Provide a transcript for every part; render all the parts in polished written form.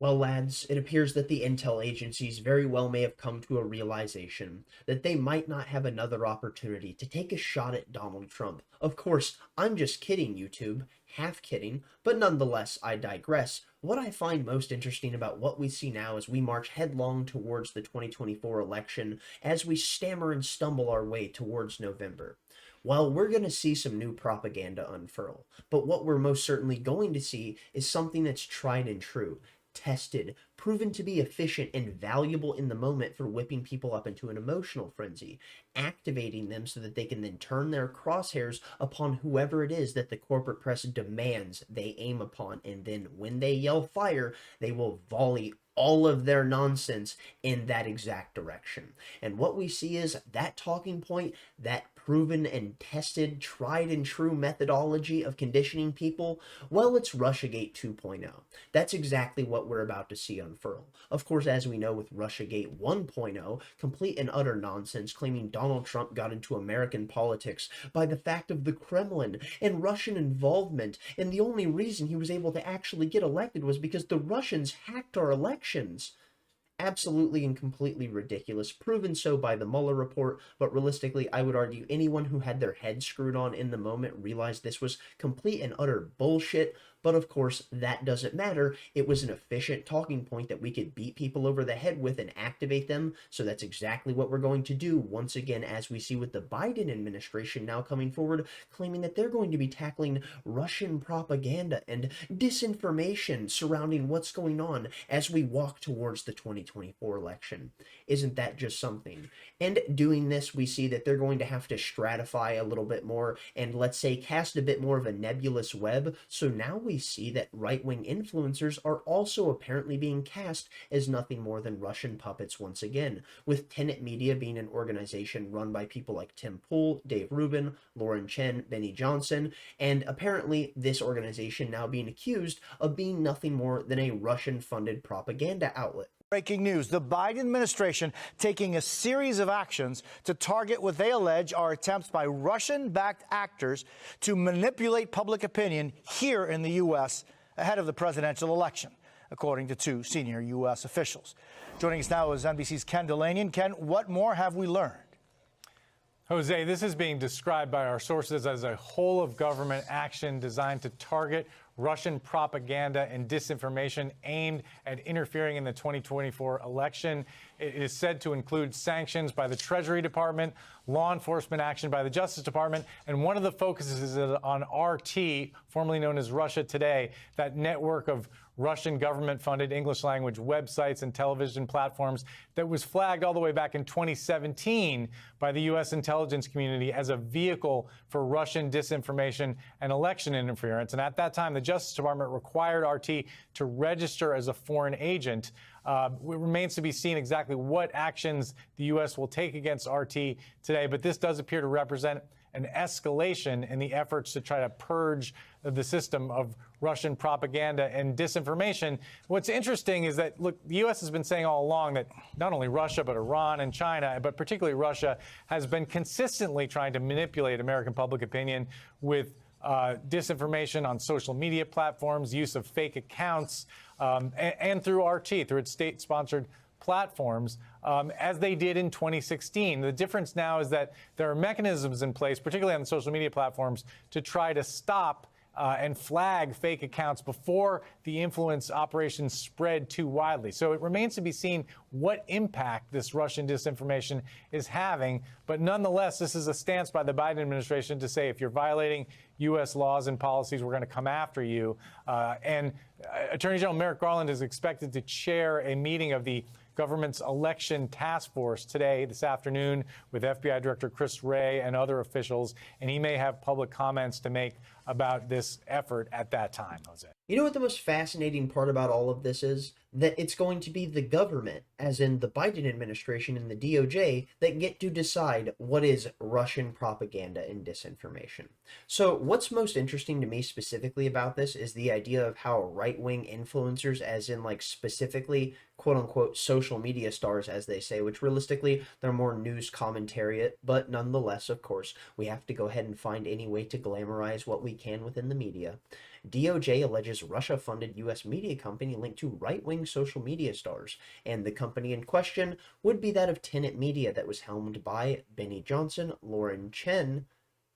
Well, lads, it appears that the intel agencies very well may have come to a realization that they might not have another opportunity to take a shot at Donald Trump. Of course, I'm just kidding, YouTube, half kidding, but nonetheless, I digress. What I find most interesting about what we see now as we march headlong towards the 2024 election, as we stammer and stumble our way towards November. Well, we're going to see some new propaganda unfurl, but what we're most certainly going to see is something that's tried and true, tested, proven to be efficient and valuable in the moment for whipping people up into an emotional frenzy, activating them so that they can then turn their crosshairs upon whoever it is that the corporate press demands they aim upon. And then when they yell fire, they will volley all of their nonsense in that exact direction. And what we see is that talking point, that proven and tested, tried and true methodology of conditioning people, well, it's Russiagate 2.0. That's exactly what we're about to see unfurl. Of course, as we know with Russiagate 1.0, complete and utter nonsense claiming Donald Trump got into American politics by the fact of the Kremlin and Russian involvement, and the only reason he was able to actually get elected was because the Russians hacked our elections. Absolutely and completely ridiculous, proven so by the Mueller report, but realistically, I would argue anyone who had their head screwed on in the moment realized this was complete and utter bullshit. But of course, that doesn't matter. It was an efficient talking point that we could beat people over the head with and activate them. So that's exactly what we're going to do once again, as we see with the Biden administration now coming forward, claiming that they're going to be tackling Russian propaganda and disinformation surrounding what's going on as we walk towards the 2024 election. Isn't that just something? And doing this, we see that they're going to have to stratify a little bit more and, let's say, cast a bit more of a nebulous web. So now we see that right-wing influencers are also apparently being cast as nothing more than Russian puppets once again, with Tenet Media being an organization run by people like Tim Pool, Dave Rubin, Lauren Chen, Benny Johnson, and apparently this organization now being accused of being nothing more than a Russian-funded propaganda outlet. Breaking news, the Biden administration taking a series of actions to target what they allege are attempts by Russian-backed actors to manipulate public opinion here in the U.S. ahead of the presidential election, according to two senior U.S. officials. Joining us now is NBC's Ken Delanian. Ken, what more have we learned? Jose, this is being described by our sources as a whole-of-government action designed to target Russian propaganda and disinformation aimed at interfering in the 2024 election. It is said to include sanctions by the Treasury Department, law enforcement action by the Justice Department, and one of the focuses is on RT, formerly known as Russia Today, that network of Russian government-funded English-language websites and television platforms that was flagged all the way back in 2017 by the U.S. intelligence community as a vehicle for Russian disinformation and election interference. And at that time, the Justice Department required RT to register as a foreign agent. It remains to be seen exactly what actions the U.S. will take against RT today, but this does appear to represent an escalation in the efforts to try to purge the system of Russian propaganda and disinformation. What's interesting is that, look, the U.S. has been saying all along that not only Russia, but Iran and China, but particularly Russia, has been consistently trying to manipulate American public opinion with disinformation on social media platforms, use of fake accounts, and through RT, through its state-sponsored platforms, as they did in 2016. The difference now is that there are mechanisms in place, particularly on the social media platforms, to try to stop and flag fake accounts before the influence operations spread too widely. So it remains to be seen what impact this Russian disinformation is having. But nonetheless, this is a stance by the Biden administration to say, if you're violating U.S. laws and policies, we're going to come after you. And Attorney General Merrick Garland is expected to chair a meeting of the government's election task force today, this afternoon, with FBI Director Chris Wray and other officials, and he may have public comments to make about this effort at that time, Jose. You know what the most fascinating part about all of this is? That it's going to be the government, as in the Biden administration and the DOJ, that get to decide what is Russian propaganda and disinformation. So what's most interesting to me specifically about this is the idea of how right-wing influencers, as in like specifically quote-unquote social media stars, as they say, which realistically they're more news commentariat, but nonetheless, of course, we have to go ahead and find any way to glamorize what we can within the media. DOJ alleges Russia-funded U.S. media company linked to right-wing social media stars, and the company in question would be that of Tenet Media that was helmed by Benny Johnson, Lauren Chen,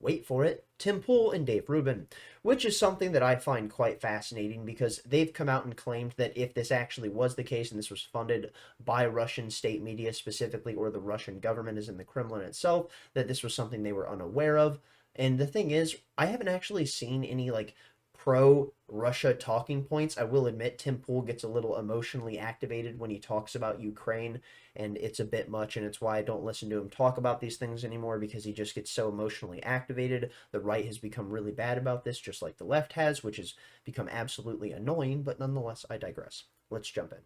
wait for it, Tim Pool, and Dave Rubin, which is something that I find quite fascinating because they've come out and claimed that if this actually was the case and this was funded by Russian state media specifically, or the Russian government as in the Kremlin itself, that this was something they were unaware of. And the thing is, I haven't actually seen any like pro Russia talking points. I will admit Tim Pool gets a little emotionally activated when he talks about Ukraine, and it's a bit much, and it's why I don't listen to him talk about these things anymore, because he just gets so emotionally activated. The right has become really bad about this, just like the left has, which has become absolutely annoying, but nonetheless, I digress. Let's jump in.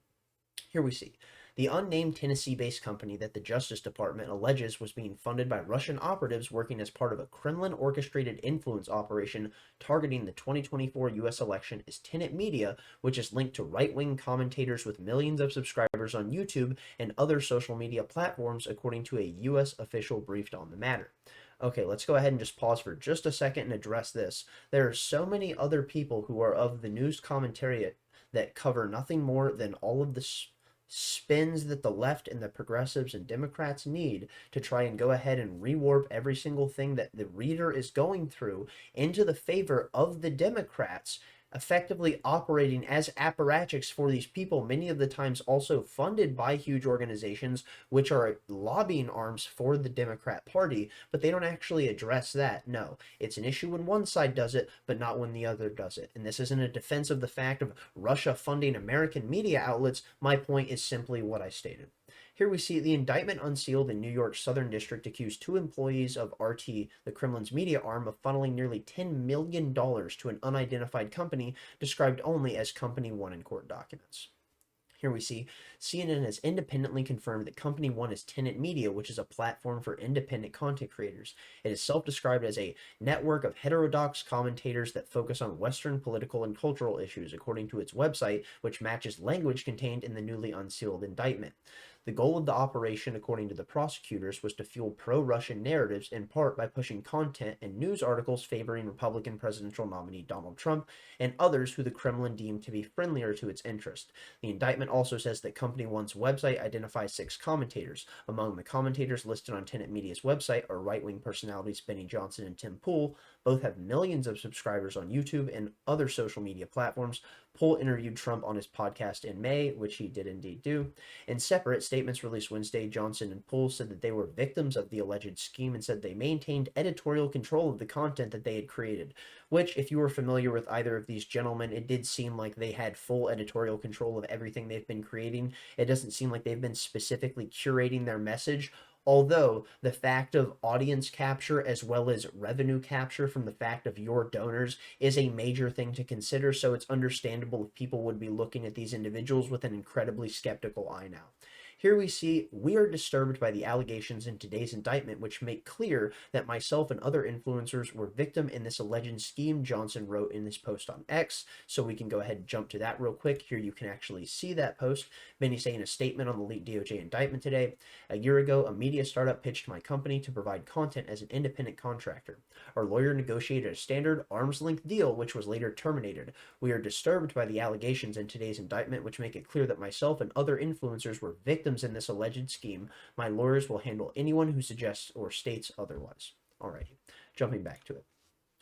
Here we see the unnamed Tennessee-based company that the Justice Department alleges was being funded by Russian operatives working as part of a Kremlin-orchestrated influence operation targeting the 2024 U.S. election is Tenet Media, which is linked to right-wing commentators with millions of subscribers on YouTube and other social media platforms, according to a U.S. official briefed on the matter. Okay, let's go ahead and just pause for just a second and address this. There are so many other people who are of the news commentariat that cover nothing more than all of the spins that the left and the progressives and Democrats need to try and go ahead and rewarp every single thing that the reader is going through into the favor of the Democrats, effectively operating as apparatchiks for these people, many of the times also funded by huge organizations which are lobbying arms for the Democrat Party, but they don't actually address that. No, it's an issue when one side does it, but not when the other does it. And this isn't a defense of the fact of Russia funding American media outlets. My point is simply what I stated. Here we see the indictment unsealed in New York's Southern District accused two employees of RT, the Kremlin's media arm, of funneling nearly $10 million to an unidentified company described only as Company One in court documents. Here we see CNN has independently confirmed that Company One is Tenet Media, which is a platform for independent content creators. It is self-described as a network of heterodox commentators that focus on Western political and cultural issues, according to its website, which matches language contained in the newly unsealed indictment. The goal of the operation, according to the prosecutors, was to fuel pro-Russian narratives, in part by pushing content and news articles favoring Republican presidential nominee Donald Trump and others who the Kremlin deemed to be friendlier to its interest. The indictment also says that Company One's website identifies 6 commentators. Among the commentators listed on Tenet Media's website are right-wing personalities Benny Johnson and Tim Pool. Both have millions of subscribers on YouTube and other social media platforms. Pool interviewed Trump on his podcast in May, which he did indeed do. In separate statements released Wednesday, Johnson and Poole said that they were victims of the alleged scheme and said they maintained editorial control of the content that they had created, which, if you were familiar with either of these gentlemen, it did seem like they had full editorial control of everything they've been creating. It doesn't seem like they've been specifically curating their message. Although the fact of audience capture as well as revenue capture from the fact of your donors is a major thing to consider, so it's understandable if people would be looking at these individuals with an incredibly skeptical eye now. Here we see, we are disturbed by the allegations in today's indictment, which make clear that myself and other influencers were victim in this alleged scheme, Johnson wrote in this post on X. So we can go ahead and jump to that real quick. Here you can actually see that post. Benny saying a statement on the leaked DOJ indictment today. A year ago, a media startup pitched my company to provide content as an independent contractor. Our lawyer negotiated a standard arm's length deal, which was later terminated. We are disturbed by the allegations in today's indictment, which make it clear that myself and other influencers were victims in this alleged scheme. My lawyers will handle anyone who suggests or states otherwise. Alrighty, jumping back to it.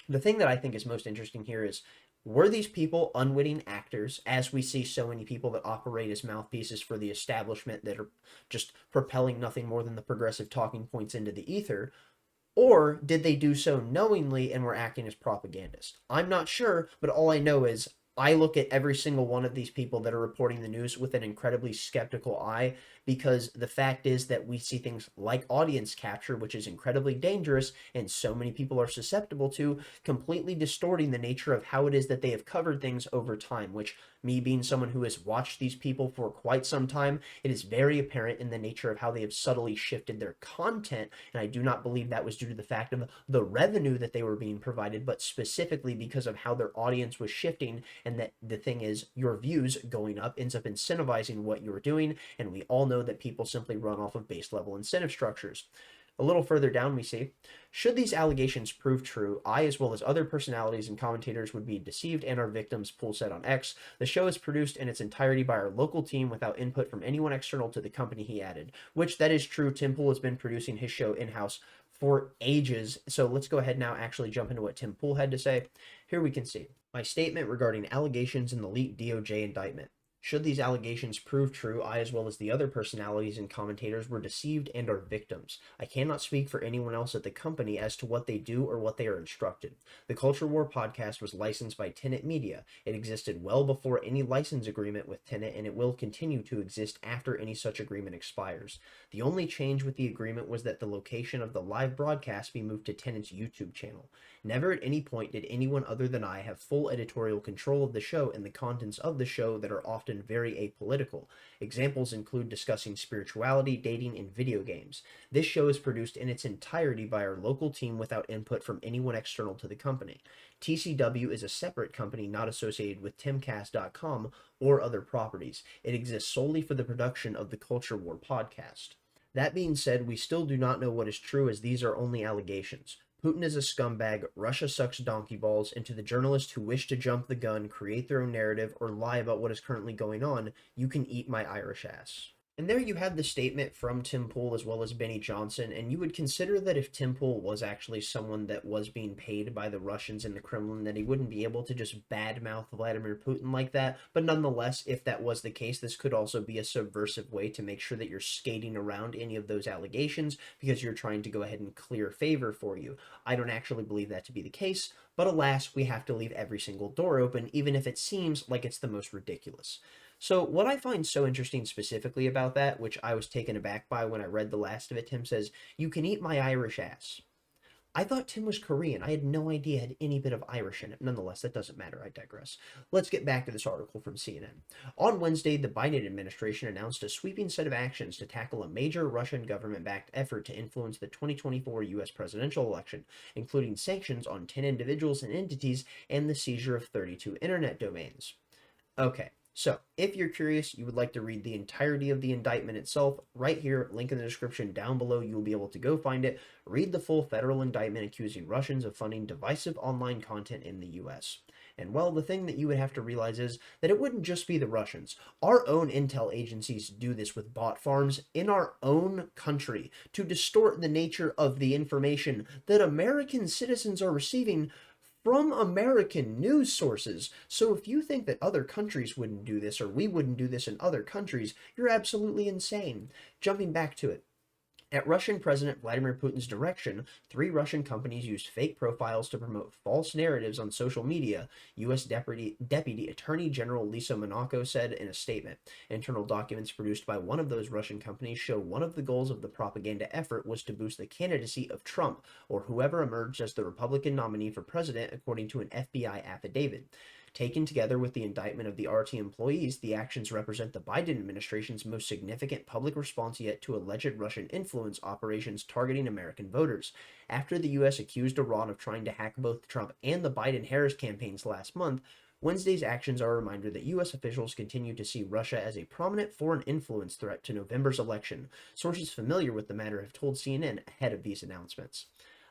The thing that I think is most interesting here is, were these people unwitting actors, as we see so many people that operate as mouthpieces for the establishment that are just propelling nothing more than the progressive talking points into the ether? Or did they do so knowingly and were acting as propagandists? I'm not sure, but all I know is I look at every single one of these people that are reporting the news with an incredibly skeptical eye, because the fact is that we see things like audience capture, which is incredibly dangerous and so many people are susceptible to, completely distorting the nature of how it is that they have covered things over time, which, me being someone who has watched these people for quite some time, it is very apparent in the nature of how they have subtly shifted their content, and I do not believe that was due to the fact of the revenue that they were being provided, but specifically because of how their audience was shifting, and that the thing is, your views going up ends up incentivizing what you're doing, and we all know that people simply run off of base level incentive structures. A little further down, we see, should these allegations prove true, I, as well as other personalities and commentators, would be deceived and our victims, Poole said on X. The show is produced in its entirety by our local team without input from anyone external to the company, he added. Which, that is true. Tim Poole has been producing his show in-house for ages. So let's go ahead now actually jump into what Tim Poole had to say. Here we can see my statement regarding allegations in the leaked DOJ indictment. Should these allegations prove true, I, as well as the other personalities and commentators, were deceived and are victims. I cannot speak for anyone else at the company as to what they do or what they are instructed. The Culture War podcast was licensed by Tenet Media. It existed well before any license agreement with Tenet, and it will continue to exist after any such agreement expires. The only change with the agreement was that the location of the live broadcast be moved to Tenet's YouTube channel. Never at any point did anyone other than I have full editorial control of the show and the contents of the show that are often very apolitical. Examples include discussing spirituality, dating, and video games. This show is produced in its entirety by our local team without input from anyone external to the company. TCW is a separate company not associated with timcast.com or other properties. It exists solely for the production of the Culture War podcast. That being said, we still do not know what is true, as these are only allegations. Putin is a scumbag, Russia sucks donkey balls, and to the journalists who wish to jump the gun, create their own narrative, or lie about what is currently going on, you can eat my Irish ass. And there you have the statement from Tim Poole as well as Benny Johnson, and you would consider that if Tim Poole was actually someone that was being paid by the Russians and the Kremlin, that he wouldn't be able to just badmouth Vladimir Putin like that. But nonetheless, if that was the case, this could also be a subversive way to make sure that you're skating around any of those allegations because you're trying to go ahead and clear favor for you. I don't actually believe that to be the case, but alas, we have to leave every single door open, even if it seems like it's the most ridiculous. So what I find so interesting specifically about that, which I was taken aback by when I read the last of it, Tim says, you can eat my Irish ass. I thought Tim was Korean. I had no idea it had any bit of Irish in it. Nonetheless, that doesn't matter. I digress. Let's get back to this article from CNN. On Wednesday, the Biden administration announced a sweeping set of actions to tackle a major Russian government-backed effort to influence the 2024 U.S. presidential election, including sanctions on 10 individuals and entities and the seizure of 32 internet domains. Okay. So, if you're curious, you would like to read the entirety of the indictment itself, right here, link in the description down below, you will be able to go find it. Read the full federal indictment accusing Russians of funding divisive online content in the U.S. And well, the thing that you would have to realize is that it wouldn't just be the Russians. Our own intel agencies do this with bot farms in our own country to distort the nature of the information that American citizens are receiving from American news sources. So if you think that other countries wouldn't do this or we wouldn't do this in other countries, you're absolutely insane. Jumping back to it. At Russian President Vladimir Putin's direction, 3 Russian companies used fake profiles to promote false narratives on social media, U.S. Deputy Attorney General Lisa Monaco said in a statement. Internal documents produced by one of those Russian companies show one of the goals of the propaganda effort was to boost the candidacy of Trump, or whoever emerged as the Republican nominee for president, according to an FBI affidavit. Taken together with the indictment of the RT employees, the actions represent the Biden administration's most significant public response yet to alleged Russian influence operations targeting American voters. After the U.S. accused Iran of trying to hack both Trump and the Biden-Harris campaigns last month, Wednesday's actions are a reminder that U.S. officials continue to see Russia as a prominent foreign influence threat to November's election. Sources familiar with the matter have told CNN ahead of these announcements.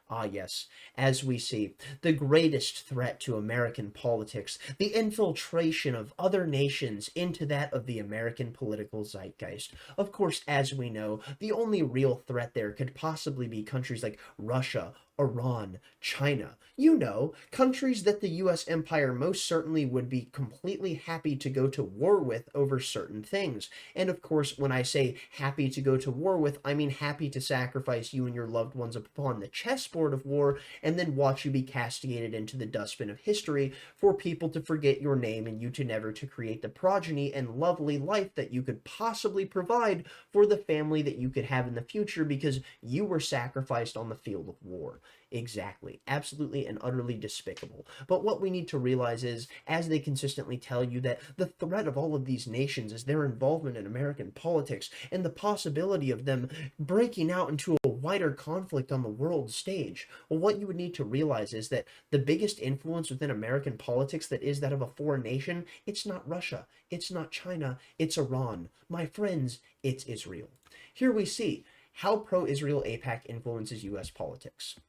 Ah, yes, as we see, the greatest threat to American politics, the infiltration of other nations into that of the American political zeitgeist. Of course, as we know, the only real threat there could possibly be countries like Russia, Iran, China. You know, countries that the U.S. empire most certainly would be completely happy to go to war with over certain things. And of course, when I say happy to go to war with, I mean happy to sacrifice you and your loved ones upon the chessboard of war and then watch you be castigated into the dustbin of history for people to forget your name and you to never to create the progeny and lovely life that you could possibly provide for the family that you could have in the future because you were sacrificed on the field of war. Exactly. Absolutely and utterly despicable. But what we need to realize is, as they consistently tell you, that the threat of all of these nations is their involvement in American politics and the possibility of them breaking out into a wider conflict on the world stage. Well, what you would need to realize is that the biggest influence within American politics that is that of a foreign nation, it's not Russia, it's not China, it's Iran. My friends, it's Israel. Here we see how pro-Israel AIPAC influences U.S. politics.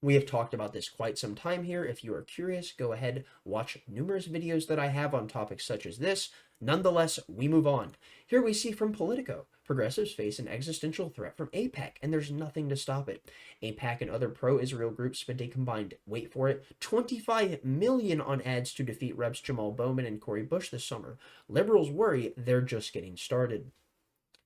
We have talked about this quite some time here. If you are curious, go ahead, watch numerous videos that I have on topics such as this. Nonetheless, we move on. Here we see from Politico, progressives face an existential threat from AIPAC, and there's nothing to stop it. AIPAC and other pro-Israel groups spent a combined, wait for it, $25 million on ads to defeat Reps Jamal Bowman and Cori Bush this summer. Liberals worry they're just getting started.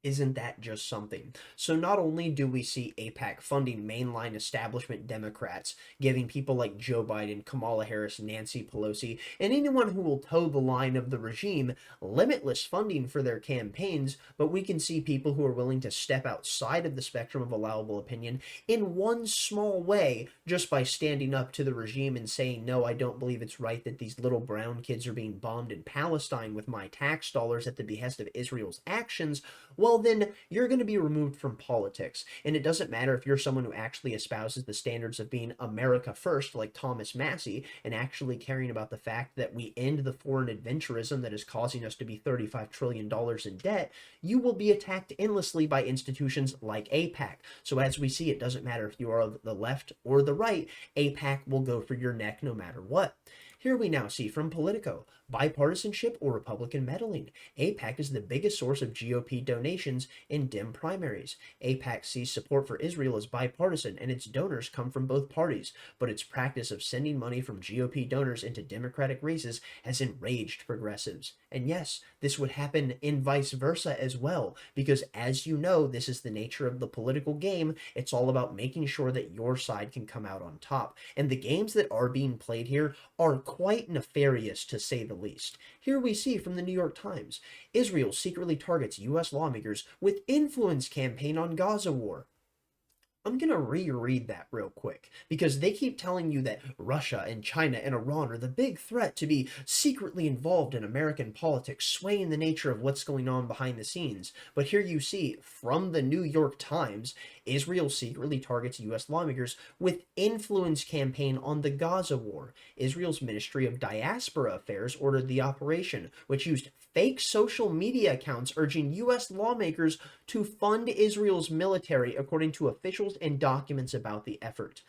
Isn't that just something? So not only do we see AIPAC funding mainline establishment Democrats, giving people like Joe Biden, Kamala Harris, Nancy Pelosi, and anyone who will toe the line of the regime limitless funding for their campaigns, but we can see people who are willing to step outside of the spectrum of allowable opinion in one small way just by standing up to the regime and saying, no, I don't believe it's right that these little brown kids are being bombed in Palestine with my tax dollars at the behest of Israel's actions. Well, then you're going to be removed from politics. And it doesn't matter if you're someone who actually espouses the standards of being America first, like Thomas Massey, and actually caring about the fact that we end the foreign adventurism that is causing us to be $35 trillion in debt. You will be attacked endlessly by institutions like AIPAC. So as we see, it doesn't matter if you are the left or the right, AIPAC will go for your neck no matter what. Here we now see from Politico, bipartisanship or Republican meddling. AIPAC is the biggest source of GOP donations in Dem primaries. AIPAC sees support for Israel as bipartisan, and its donors come from both parties, but its practice of sending money from GOP donors into Democratic races has enraged progressives. And yes, this would happen in vice versa as well, because as you know, this is the nature of the political game. It's all about making sure that your side can come out on top. And the games that are being played here are quite nefarious, to say the least. Here we see from the New York Times, Israel secretly targets U.S. lawmakers with influence campaign on Gaza war. I'm going to reread that real quick, because they keep telling you that Russia and China and Iran are the big threat to be secretly involved in American politics, swaying the nature of what's going on behind the scenes. But here you see, from the New York Times, Israel secretly targets U.S. lawmakers with influence campaign on the Gaza war. Israel's Ministry of Diaspora Affairs ordered the operation, which used fake social media accounts urging U.S. lawmakers to fund Israel's military, according to officials and documents about the effort.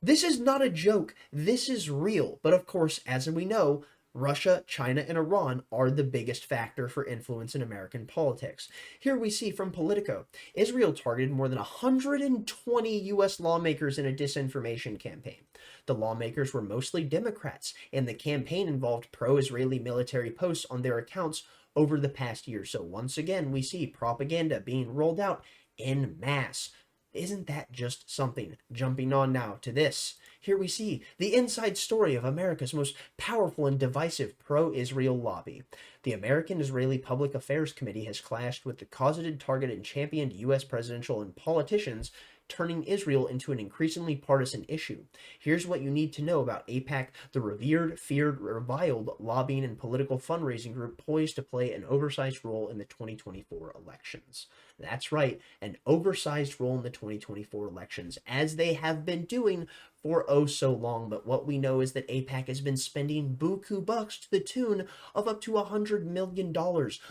This is not a joke. This is real. But of course, as we know, Russia, China, and Iran are the biggest factor for influence in American politics. Here we see from Politico, Israel targeted more than 120 U.S. lawmakers in a disinformation campaign. The lawmakers were mostly Democrats, and the campaign involved pro-Israeli military posts on their accounts over the past year. So once again, we see propaganda being rolled out en masse. Isn't that just something? Jumping on now to this. Here we see the inside story of America's most powerful and divisive pro-Israel lobby. The American-Israeli Public Affairs Committee has clashed with the closeted, targeted, and championed U.S. presidential and politicians, turning Israel into an increasingly partisan issue. Here's what you need to know about AIPAC, the revered, feared, reviled lobbying and political fundraising group poised to play an oversized role in the 2024 elections. That's right, an oversized role in the 2024 elections, as they have been doing for oh so long. But what we know is that AIPAC has been spending buku bucks to the tune of up to $100 million,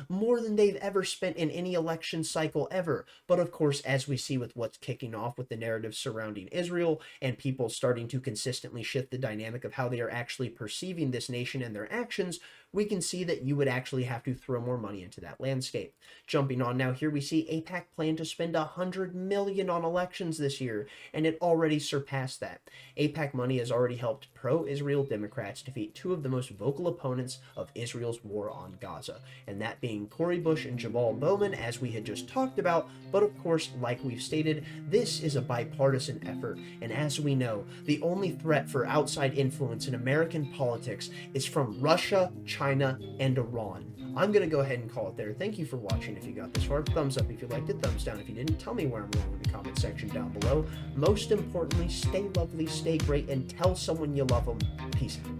more than they've ever spent in any election cycle ever. But of course, as we see with what's kicking off with the narrative surrounding Israel and people starting to consistently shift the dynamic of how they are actually perceiving this nation and their actions, we can see that you would actually have to throw more money into that landscape. Jumping on now, here we see AIPAC plan to spend $100 million on elections this year, and it already surpassed that. AIPAC money has already helped pro-Israel Democrats defeat two of the most vocal opponents of Israel's war on Gaza, and that being Cori Bush and Jamal Bowman, as we had just talked about. But of course, like we've stated, this is a bipartisan effort, and as we know, the only threat for outside influence in American politics is from Russia, China, and Iran. I'm going to go ahead and call it there. Thank you for watching if you got this far. Thumbs up if you liked it, thumbs down if you didn't. Tell me where I'm wrong in the comment section down below. Most importantly, stay lovely, stay great, and tell someone you love them. Peace out.